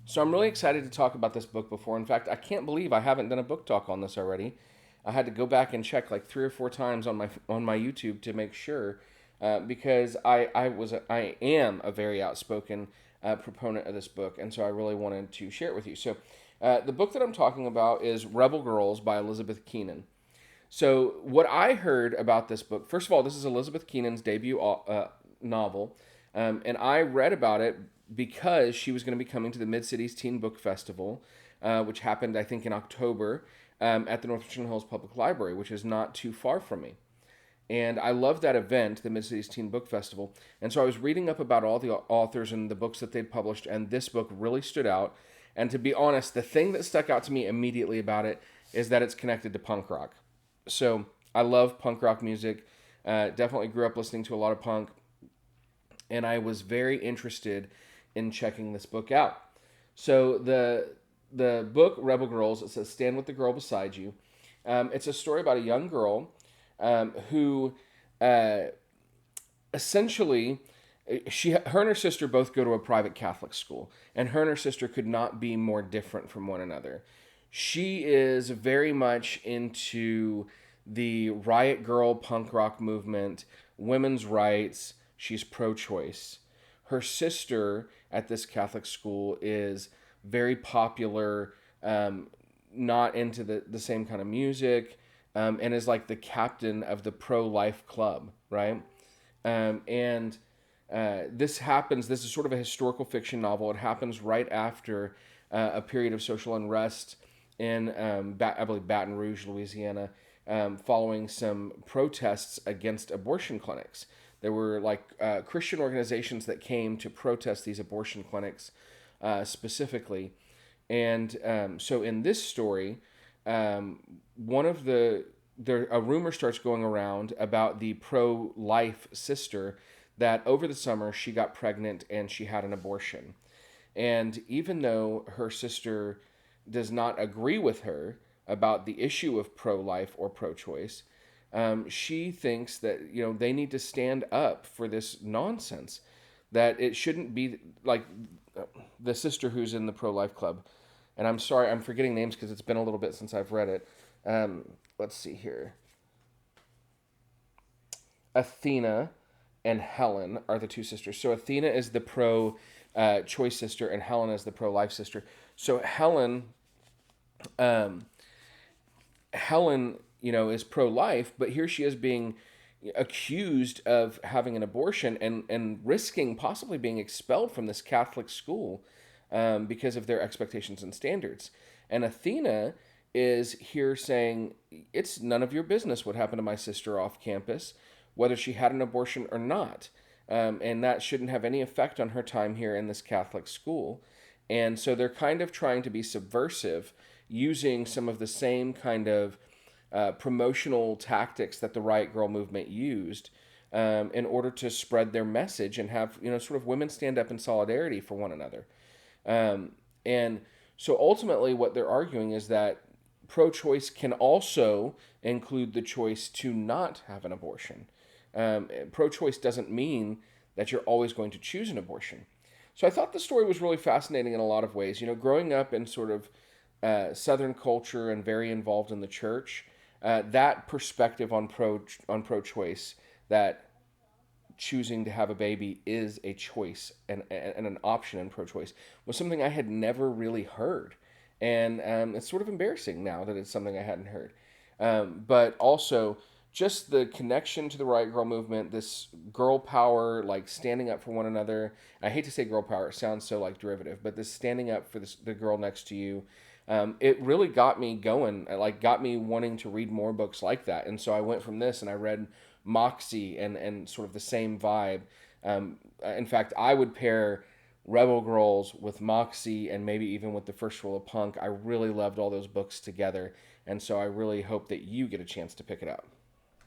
So I'm really excited to talk about this book before. In fact, I can't believe I haven't done a book talk on this already. I had to go back and check like 3 or 4 times on my YouTube to make sure, because I am a very outspoken proponent of this book, and so I really wanted to share it with you. So, the book that I'm talking about is Rebel Girls by Elizabeth Keenan. So, what I heard about this book, first of all, this is Elizabeth Keenan's debut novel, and I read about it because she was going to be coming to the Mid Cities Teen Book Festival, which happened, I think, in October at the North Richland Hills Public Library, which is not too far from me. And I love that event, the Mid Cities Teen Book Festival. And so I was reading up about all the authors and the books that they'd published, and this book really stood out. And to be honest, the thing that stuck out to me immediately about it is that it's connected to punk rock. So I love punk rock music. Definitely grew up listening to a lot of punk, and I was very interested in checking this book out. So the book Rebel Girls, it says "Stand with the girl beside you." It's a story about a young girl who uh, essentially her and her sister both go to a private Catholic school, and her and her sister could not be more different from one another. She is very much into the riot girl punk rock movement, women's rights. She's pro-choice. Her sister at this Catholic school is very popular, not into the same kind of music, and is like the captain of the pro-life club, right? And this happens. This is sort of a historical fiction novel. It happens right after a period of social unrest in, I believe, Baton Rouge, Louisiana, following some protests against abortion clinics. There were like Christian organizations that came to protest these abortion clinics specifically. And so in this story, one of a rumor starts going around about the pro-life sister that over the summer she got pregnant and she had an abortion. And even though her sister does not agree with her about the issue of pro-life or pro-choice, she thinks that they need to stand up for this nonsense. That it shouldn't be like the sister who's in the pro-life club. And I'm sorry, I'm forgetting names because it's been a little bit since I've read it. Let's see here. Athena and Helen are the two sisters. So Athena is the pro choice sister, and Helen is the pro life sister. So um, Helen, is pro life, but here she is being accused of having an abortion and risking possibly being expelled from this Catholic school because of their expectations and standards. And Athena is here saying it's none of your business what happened to my sister off campus, whether she had an abortion or not. And that shouldn't have any effect on her time here in this Catholic school. And so they're kind of trying to be subversive using some of the same kind of promotional tactics that the Riot Girl movement used in order to spread their message and have, sort of women stand up in solidarity for one another. And so ultimately, what they're arguing is that pro choice can also include the choice to not have an abortion. Pro choice doesn't mean that you're always going to choose an abortion. So I thought the story was really fascinating in a lot of ways. Growing up in sort of Southern culture and very involved in the church, that perspective on pro choice, that choosing to have a baby is a choice and an option in pro choice, was something I had never really heard. And it's sort of embarrassing now that it's something I hadn't heard. But also, just the connection to the Riot Girl movement, this girl power, like standing up for one another. I hate to say girl power, it sounds so like derivative, but this standing up for the girl next to you, it really got me going, like got me wanting to read more books like that. And so I went from this and I read Moxie and sort of the same vibe. In fact, I would pair Rebel Girls with Moxie and maybe even with the First Rule of Punk. I really loved all those books together. And so I really hope that you get a chance to pick it up.